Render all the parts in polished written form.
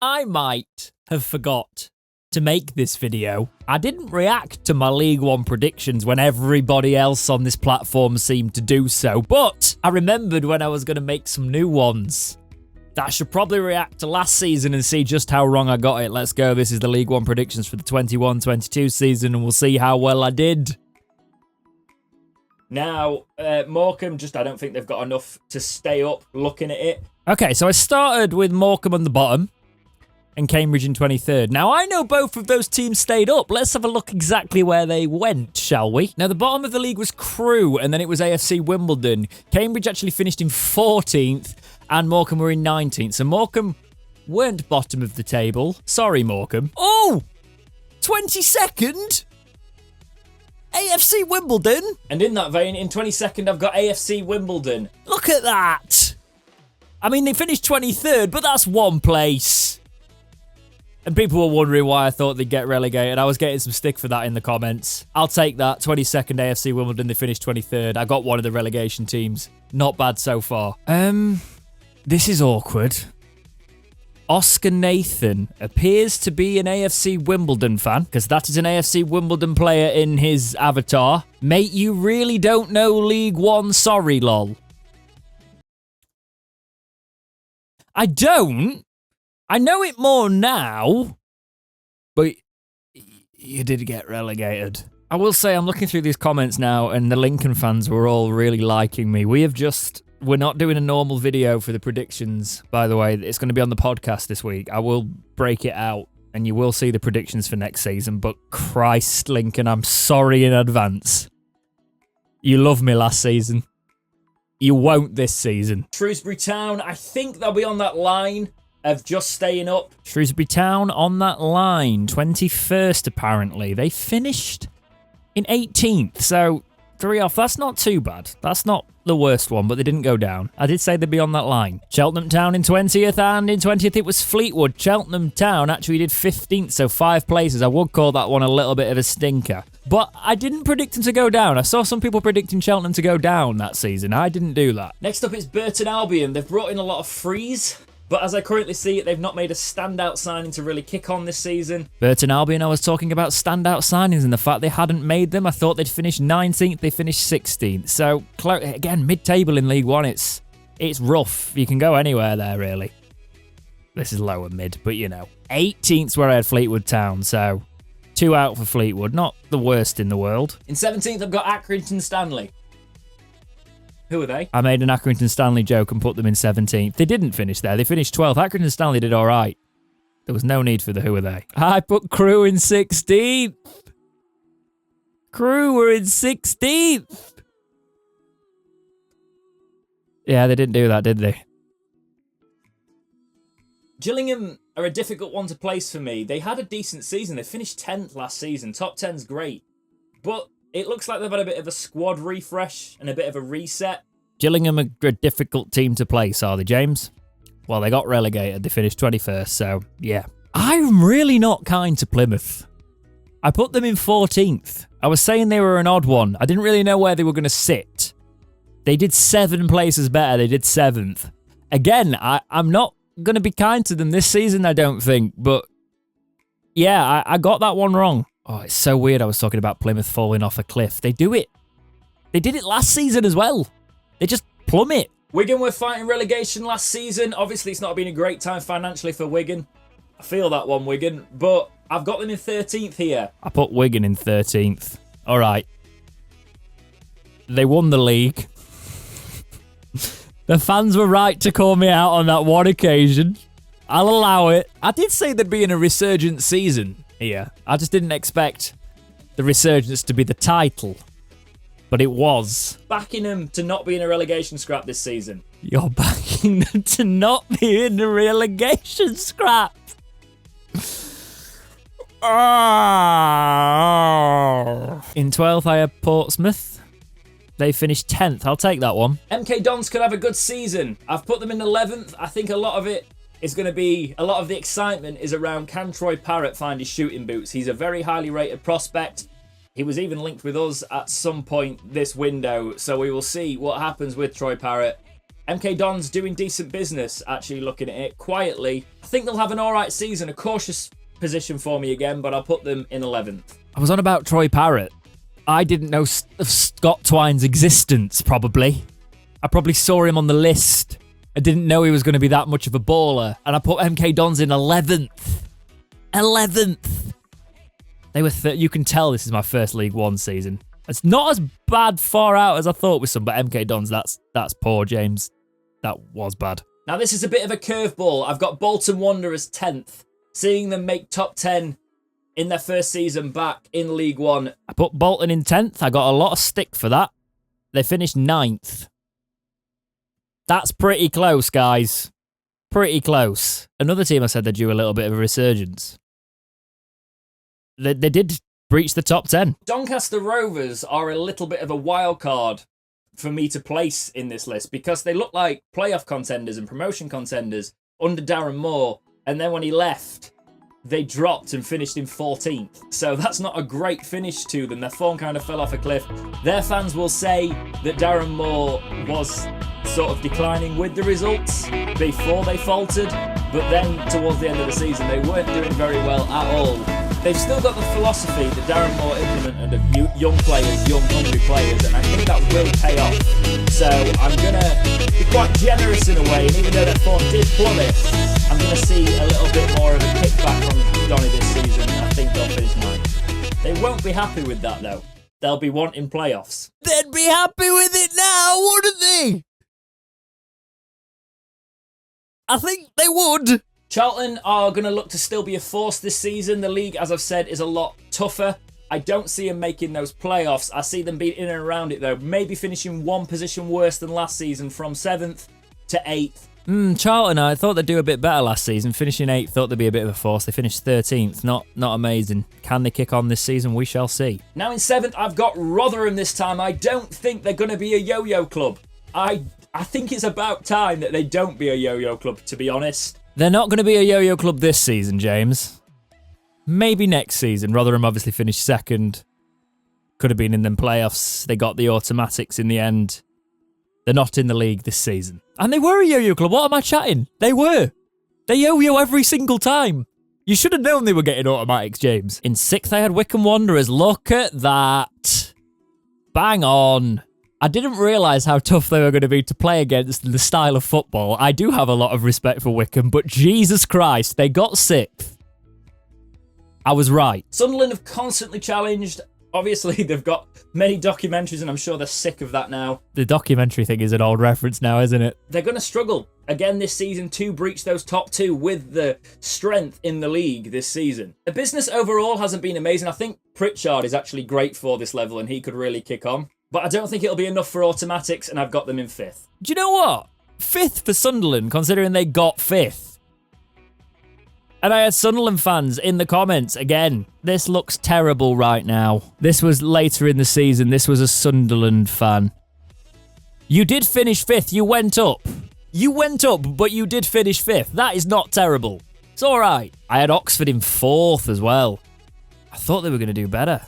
I might have forgot to make this video. I didn't react to my League One predictions when everybody else on this platform seemed to do so, but I remembered when I was going to make some new ones that I should probably react to last season and see just how wrong I got it. Let's go. This is the League One predictions for the 21-22 season, and we'll see how well I did. Now, Morecambe, I don't think they've got enough to stay up looking at it. Okay, so I started with Morecambe on the bottom and Cambridge in 23rd. Now, I know both of those teams stayed up. Let's have a look exactly where they went, shall we? Now, the bottom of the league was Crewe, and then it was AFC Wimbledon. Cambridge actually finished in 14th, and Morecambe were in 19th. So Morecambe weren't bottom of the table. Sorry, Morecambe. Oh! 22nd? AFC Wimbledon? And in that vein, in 22nd, I've got AFC Wimbledon. Look at that! I mean, they finished 23rd, but that's one place. And people were wondering why I thought they'd get relegated. I was getting some stick for that in the comments. I'll take that. 22nd AFC Wimbledon, they finished 23rd. I got one of the relegation teams. Not bad so far. This is awkward. Oscar Nathan appears to be an AFC Wimbledon fan, because that is an AFC Wimbledon player in his avatar. Mate, you really don't know League One, sorry, lol. I don't. I know it more now, but you did get relegated. I will say I'm looking through these comments now, and the Lincoln fans were all really liking me. We're not doing a normal video for the predictions, by the way. It's going to be on the podcast this week. I will break it out, and you will see the predictions for next season, but Christ, Lincoln, I'm sorry in advance. You loved me last season. You won't this season. Shrewsbury Town, I think they'll be on that line of just staying up. Shrewsbury Town on that line, 21st apparently. They finished in 18th, so 3 off. That's not too bad. That's not the worst one, but they didn't go down. I did say they'd be on that line. Cheltenham Town in 20th, and in 20th it was Fleetwood. Cheltenham Town actually did 15th, so 5 places. I would call that one a little bit of a stinker. But I didn't predict them to go down. I saw some people predicting Cheltenham to go down that season. I didn't do that. Next up is Burton Albion. They've brought in a lot of frees, but as I currently see it, they've not made a standout signing to really kick on this season. Burton Albion, I was talking about standout signings and the fact they hadn't made them. I thought they'd finish 19th, they finished 16th. So, again, mid-table in League One, it's rough. You can go anywhere there, really. This is lower mid, but you know. 18th's where I had Fleetwood Town, so 2 out for Fleetwood. Not the worst in the world. In 17th, I've got Accrington Stanley. Who are they? I made an Accrington Stanley joke and put them in 17th. They didn't finish there. They finished 12th. Accrington Stanley did all right. There was no need for the who are they. I put Crewe in 16th. Crewe were in 16th. Yeah, they didn't do that, did they? Gillingham are a difficult one to place for me. They had a decent season. They finished 10th last season. Top 10's great. But it looks like they've had a bit of a squad refresh and a bit of a reset. Gillingham are a difficult team to place, are they, James? Well, they got relegated. They finished 21st, so yeah. I'm really not kind to Plymouth. I put them in 14th. I was saying they were an odd one. I didn't really know where they were going to sit. They did 7 places better. They did 7th. Again, I'm not going to be kind to them this season, I don't think. But yeah, I got that one wrong. Oh, it's so weird I was talking about Plymouth falling off a cliff. They do it. They did it last season as well. They just plummet. Wigan were fighting relegation last season. Obviously, it's not been a great time financially for Wigan. I feel that one, Wigan. But I've got them in 13th here. I put Wigan in 13th. All right. They won the league. The fans were right to call me out on that one occasion. I'll allow it. I did say there'd be a resurgent season here. I just didn't expect the resurgence to be the title. But it was. Backing them to not be in a relegation scrap this season. You're backing them to not be in a relegation scrap. In 12th, I have Portsmouth. They finished 10th. I'll take that one. MK Dons could have a good season. I've put them in 11th. I think a lot of it is going to be, a lot of the excitement is around can Troy Parrott find his shooting boots. He's a very highly rated prospect. He was even linked with us at some point this window. So we will see what happens with Troy Parrott. MK Dons doing decent business, actually looking at it quietly. I think they'll have an alright season, a cautious position for me again, but I'll put them in 11th. I was on about Troy Parrott. I didn't know of Scott Twine's existence, probably. I probably saw him on the list. I didn't know he was going to be that much of a baller. And I put MK Dons in 11th. 11th. They were you can tell this is my first League One season. It's not as bad far out as I thought with some, but MK Dons, that's poor, James. That was bad. Now, this is a bit of a curveball. I've got Bolton Wanderers 10th. Seeing them make top 10 in their first season back in League One. I put Bolton in 10th. I got a lot of stick for that. They finished 9th. That's pretty close, guys. Pretty close. Another team I said they're due a little bit of a resurgence. They did breach the top 10. Doncaster Rovers are a little bit of a wild card for me to place in this list because they look like playoff contenders and promotion contenders under Darren Moore. And then when he left, they dropped and finished in 14th. So that's not a great finish to them. Their form kind of fell off a cliff. Their fans will say that Darren Moore was sort of declining with the results before they faltered. But then towards the end of the season, they weren't doing very well at all. They've still got the philosophy that Darren Moore implemented of young players, young hungry players, and I think that will pay off. So I'm going to be quite generous in a way, and even though that form did plummet, I'm going to see a little bit more of a kickback from Donny this season, and I think they'll finish 9th. They won't be happy with that, though. They'll be wanting playoffs. They'd be happy with it now, wouldn't they? I think they would. Charlton are going to look to still be a force this season. The league, as I've said, is a lot tougher. I don't see them making those playoffs. I see them being in and around it, though. Maybe finishing one position worse than last season from 7th to 8th. Charlton, I thought they'd do a bit better last season. Finishing 8th, thought they'd be a bit of a force. They finished 13th. Not amazing. Can they kick on this season? We shall see. Now in 7th, I've got Rotherham this time. I don't think they're going to be a yo-yo club. I think it's about time that they don't be a yo-yo club, to be honest. They're not going to be a yo-yo club this season, James. Maybe next season. Rotherham obviously finished 2nd. Could have been in them playoffs. They got the automatics in the end. They're not in the league this season. And they were a yo-yo club. What am I chatting? They were. They yo-yo every single time. You should have known they were getting automatics, James. In 6th, I had Wycombe Wanderers. Look at that. Bang on. I didn't realise how tough they were going to be to play against in the style of football. I do have a lot of respect for Wycombe, but Jesus Christ, they got 6th. I was right. Sunderland have constantly challenged. Obviously, they've got many documentaries, and I'm sure they're sick of that now. The documentary thing is an old reference now, isn't it? They're going to struggle again this season to breach those top 2 with the strength in the league this season. The business overall hasn't been amazing. I think Pritchard is actually great for this level, and he could really kick on. But I don't think it'll be enough for automatics, and I've got them in 5th. Do you know what? 5th for Sunderland, considering they got 5th. And I had Sunderland fans in the comments, again, this looks terrible right now. This was later in the season. This was a Sunderland fan. You did finish 5th. You went up. You went up, but you did finish 5th. That is not terrible. It's all right. I had Oxford in 4th as well. I thought they were going to do better.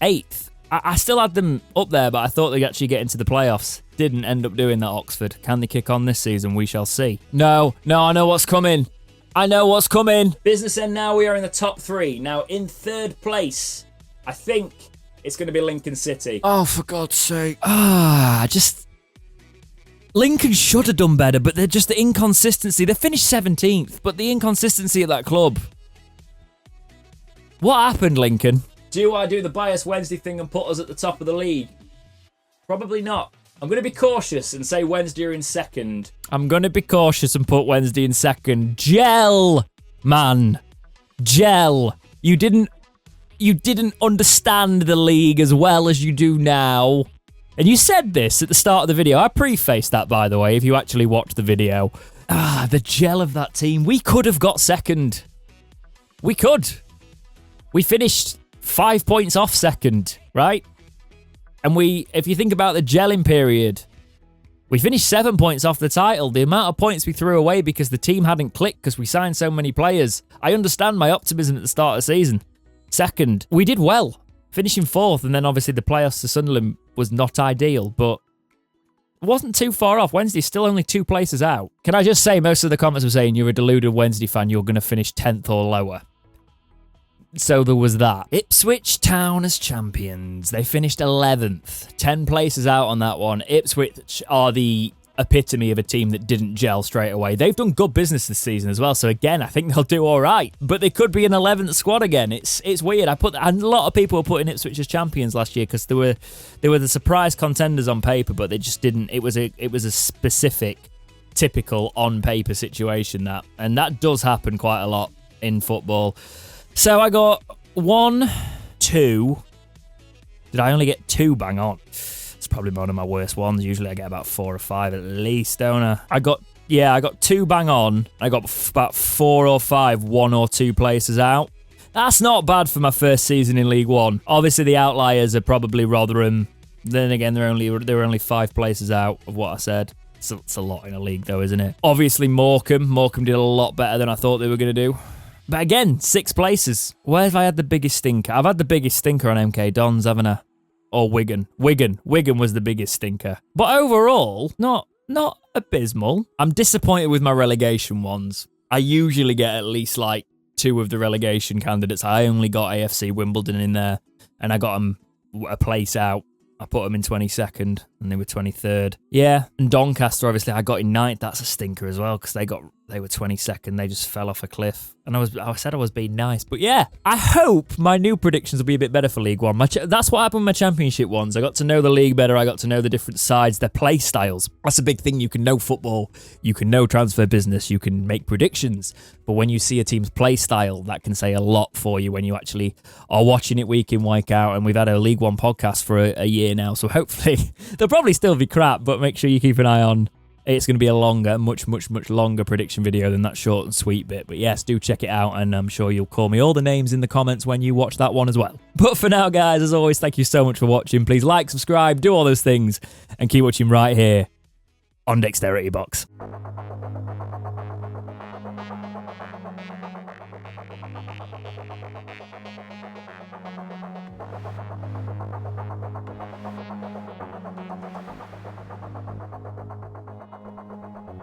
8th. I still had them up there, but I thought they'd actually get into the playoffs. Didn't end up doing that, Oxford. Can they kick on this season? We shall see. No, I know what's coming. I know what's coming. Business end now, we are in the top 3. Now, in 3rd place, I think it's going to be Lincoln City. Oh, for God's sake. Lincoln should have done better, but they're just the inconsistency. They finished 17th, but the inconsistency of that club. What happened, Lincoln? Do I do the bias Wednesday thing and put us at the top of the league? Probably not. I'm going to be cautious and say Wednesday are in 2nd. I'm going to be cautious and put Wednesday in 2nd. Gel, man. Gel. You didn't understand the league as well as you do now. And you said this at the start of the video. I prefaced that, by the way, if you actually watched the video. The gel of that team. We could have got 2nd. We could. We finished 5 points off 2nd, right? And if you think about the gelling period, we finished 7 points off the title. The amount of points we threw away because the team hadn't clicked because we signed so many players. I understand my optimism at the start of the season. 2nd, we did well, finishing 4th, and then obviously the playoffs to Sunderland was not ideal, but wasn't too far off. Wednesday's still only 2 places out. Can I just say, most of the comments were saying you're a deluded Wednesday fan, you're going to finish 10th or lower. So there was that. Ipswich Town as champions. They finished 11th. 10 places out on that one. Ipswich are the epitome of a team that didn't gel straight away. They've done good business this season as well, so again, I think they'll do all right. But they could be an 11th squad again. It's weird. And a lot of people were putting Ipswich as champions last year because they were the surprise contenders on paper, but they just didn't. It was a specific, typical on paper situation and that does happen quite a lot in football. So I got 1, 2. Did I only get 2 bang on? It's probably one of my worst ones. Usually I get about 4 or 5 at least, don't I? I got 2 bang on. I got about 4 or 5, 1 or 2 places out. That's not bad for my first season in League One. Obviously the outliers are probably Rotherham. Then again, they're only 5 places out of what I said. It's a lot in a league though, isn't it? Obviously Morecambe. Morecambe did a lot better than I thought they were going to do. But again, 6 places. Where have I had the biggest stinker? I've had the biggest stinker on MK Dons, haven't I? Or Wigan. Wigan was the biggest stinker. But overall, not abysmal. I'm disappointed with my relegation ones. I usually get at least like 2 of the relegation candidates. I only got AFC Wimbledon in there, and I got them a place out. I put them in 22nd, and they were 23rd. Yeah, and Doncaster, obviously, I got in 9th. That's a stinker as well, because they were 22nd. They just fell off a cliff. And I said I was being nice. But yeah, I hope my new predictions will be a bit better for League One. That's what happened with my championship ones. I got to know the league better. I got to know the different sides, their play styles. That's a big thing. You can know football. You can know transfer business. You can make predictions. But when you see a team's play style, that can say a lot for you when you actually are watching it week in, week out. And we've had a League One podcast for a year now. So hopefully, they'll probably still be crap, but make sure you keep an eye on. It's going to be a longer, much longer prediction video than that short and sweet bit. But yes, do check it out, and I'm sure you'll call me all the names in the comments when you watch that one as well. But for now, guys, as always, thank you so much for watching. Please like, subscribe, do all those things, and keep watching right here on Dexterity Box.